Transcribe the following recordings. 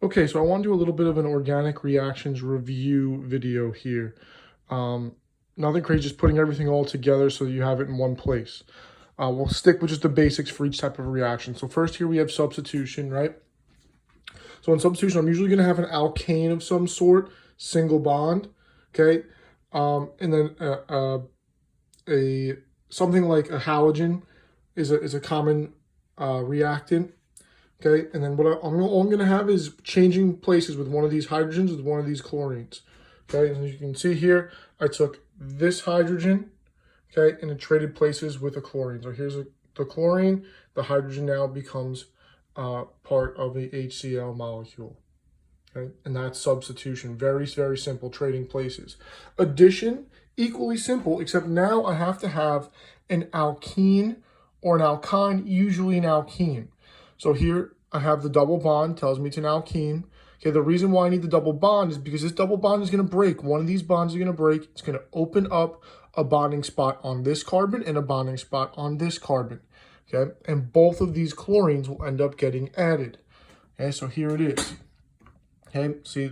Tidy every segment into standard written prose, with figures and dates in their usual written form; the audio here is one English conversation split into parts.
Okay, so I want to do a little bit of an organic reactions review video here. Nothing crazy, just putting everything all together so you have it in one place. We'll stick with just the basics for each type of reaction. So first here we have substitution, right? So in substitution, I'm usually going to have an alkane of some sort, single bond, okay? And then a something like a halogen is a common reactant. Okay, and then all I'm going to have is changing places with one of these hydrogens with one of these chlorines. Okay, and as you can see here, I took this hydrogen, okay, and it traded places with a chlorine. So here's the chlorine. The hydrogen now becomes part of a HCl molecule. Okay, and that's substitution. Very, very simple, trading places. Addition, equally simple, except now I have to have an alkene or an alkyne, usually an alkene. So here I have the double bond, tells me it's an alkene. Okay, the reason why I need the double bond is because this double bond is going to break. One of these bonds is going to break. It's going to open up a bonding spot on this carbon and a bonding spot on this carbon. Okay, and both of these chlorines will end up getting added. Okay, so here it is. Okay, see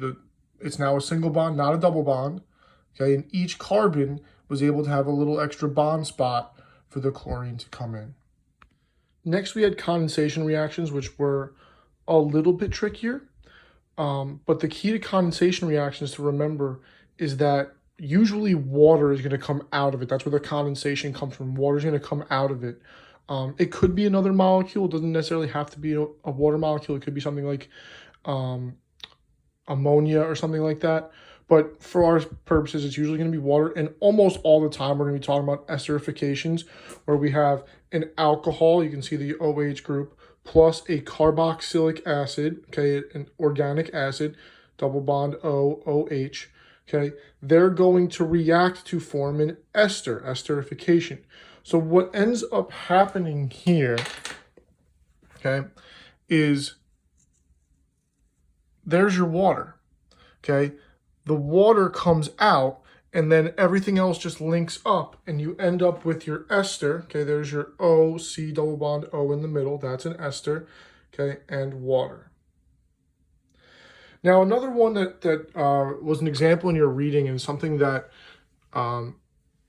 it's now a single bond, not a double bond. Okay, and each carbon was able to have a little extra bond spot for the chlorine to come in. Next, we had condensation reactions, which were a little bit trickier. But the key to condensation reactions to remember is that usually water is going to come out of it. That's where the condensation comes from. Water is going to come out of it. It could be another molecule. It doesn't necessarily have to be a water molecule. It could be something like ammonia or something like that. But for our purposes, it's usually going to be water. And almost all the time, we're going to be talking about esterifications, where we have an alcohol, you can see the OH group, plus a carboxylic acid, okay, an organic acid, double bond O, OH, okay. They're going to react to form an ester, esterification. So what ends up happening here, okay, is there's your water, okay? The water comes out and then everything else just links up and you end up with your ester, okay? There's your O, C double bond O in the middle, that's an ester, okay? And water. Now, another one that was an example in your reading and something that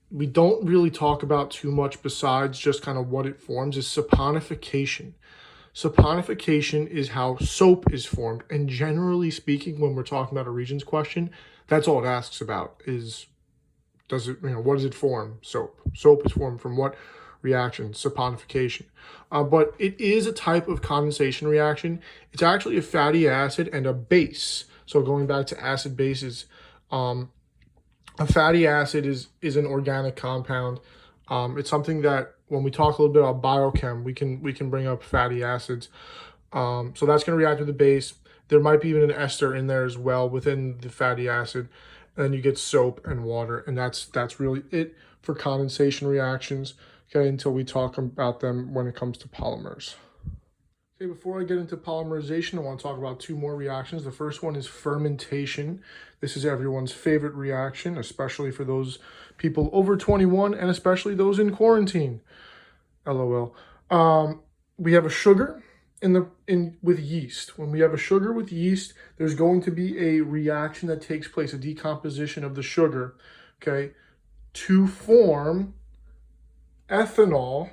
we don't really talk about too much besides just kind of what it forms is saponification. Saponification is how soap is formed. And generally speaking, when we're talking about a Regents question, that's all it asks about is, what does it form? Soap. Soap is formed from what reaction? Saponification. But it is a type of condensation reaction. It's actually a fatty acid and a base. So going back to acid bases, a fatty acid is an organic compound. It's something that when we talk a little bit about biochem, we can bring up fatty acids. So that's going to react with the base. There might be even an ester in there as well within the fatty acid. And then you get soap and water. And that's really it for condensation reactions, okay, until we talk about them when it comes to polymers. Okay, before I get into polymerization, I want to talk about two more reactions. The first one is fermentation. This is everyone's favorite reaction, especially for those people over 21 and especially those in quarantine. LOL. We have a sugar with yeast. When we have a sugar with yeast, there's going to be a reaction that takes place, a decomposition of the sugar, okay, to form ethanol,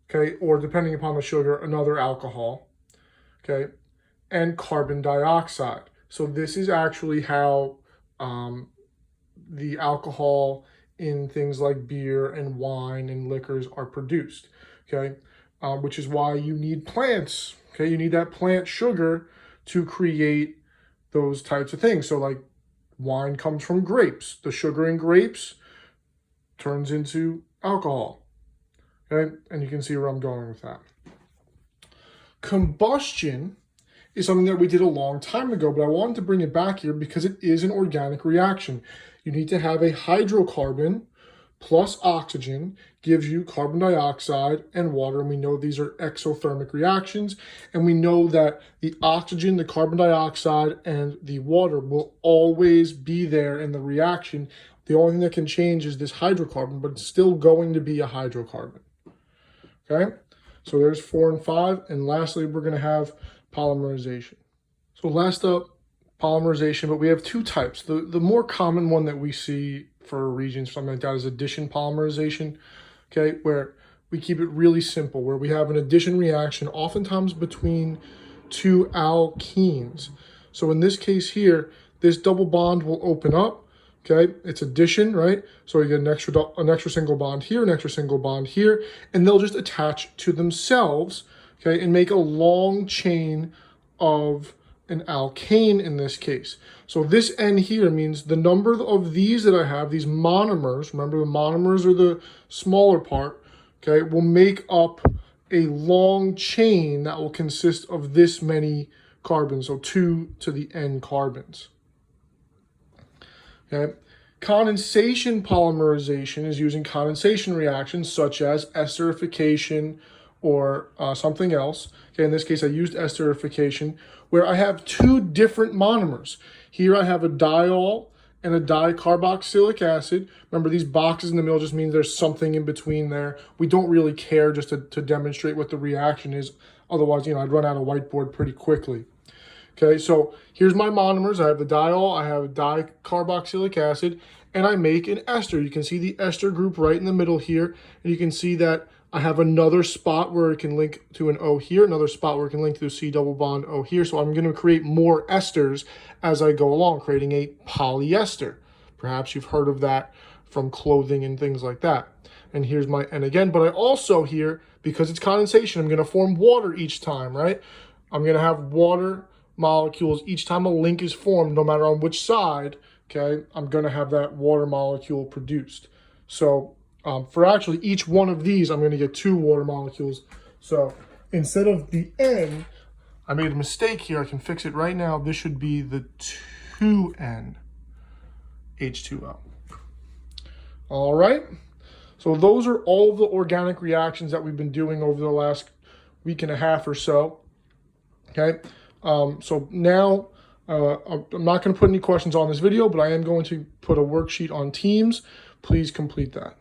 okay, or depending upon the sugar, another alcohol, okay, and carbon dioxide. So this is actually how the alcohol in things like beer and wine and liquors are produced, okay, which is why you need plants, okay, you need that plant sugar to create those types of things. So like wine comes from grapes. The sugar in grapes turns into alcohol, okay, and you can see where I'm going with that. Combustion is something that we did a long time ago, but I wanted to bring it back here because it is an organic reaction. You need to have a hydrocarbon plus oxygen gives you carbon dioxide and water. And we know these are exothermic reactions. And we know that the oxygen, the carbon dioxide, and the water will always be there in the reaction. The only thing that can change is this hydrocarbon, but it's still going to be a hydrocarbon. Okay? So there's 4 and 5. And lastly, we're going to have polymerization. So last up, polymerization, but we have two types. The more common one that we see for regions, something like that, is addition polymerization, okay, where we keep it really simple, where we have an addition reaction, oftentimes between two alkenes. So in this case here, this double bond will open up, okay? It's addition, right? So you get an extra single bond here, an extra single bond here, and they'll just attach to themselves, okay, and make a long chain of an alkane in this case. So this N here means the number of these that I have, these monomers, remember the monomers are the smaller part, okay, will make up a long chain that will consist of this many carbons, so 2 to the N carbons. Okay. Condensation polymerization is using condensation reactions such as esterification or something else. Okay, in this case, I used esterification, where I have two different monomers. Here I have a diol and a dicarboxylic acid. Remember, these boxes in the middle just means there's something in between there. We don't really care, just to demonstrate what the reaction is. Otherwise, I'd run out of whiteboard pretty quickly. Okay, so here's my monomers. I have the diol, I have dicarboxylic acid, and I make an ester. You can see the ester group right in the middle here, and you can see that I have another spot where it can link to an O here, another spot where it can link to a C double bond O here. So I'm going to create more esters as I go along, creating a polyester. Perhaps you've heard of that from clothing and things like that. And here's my N again, but I also here, because it's condensation, I'm going to form water each time, right? I'm going to have water molecules each time a link is formed, no matter on which side, okay, I'm going to have that water molecule produced. So for actually each one of these, I'm going to get 2 water molecules. So instead of the N, I made a mistake here. I can fix it right now. This should be the 2N H2O. All right. So those are all the organic reactions that we've been doing over the last week and a half or so. Okay. So now I'm not going to put any questions on this video, but I am going to put a worksheet on Teams. Please complete that.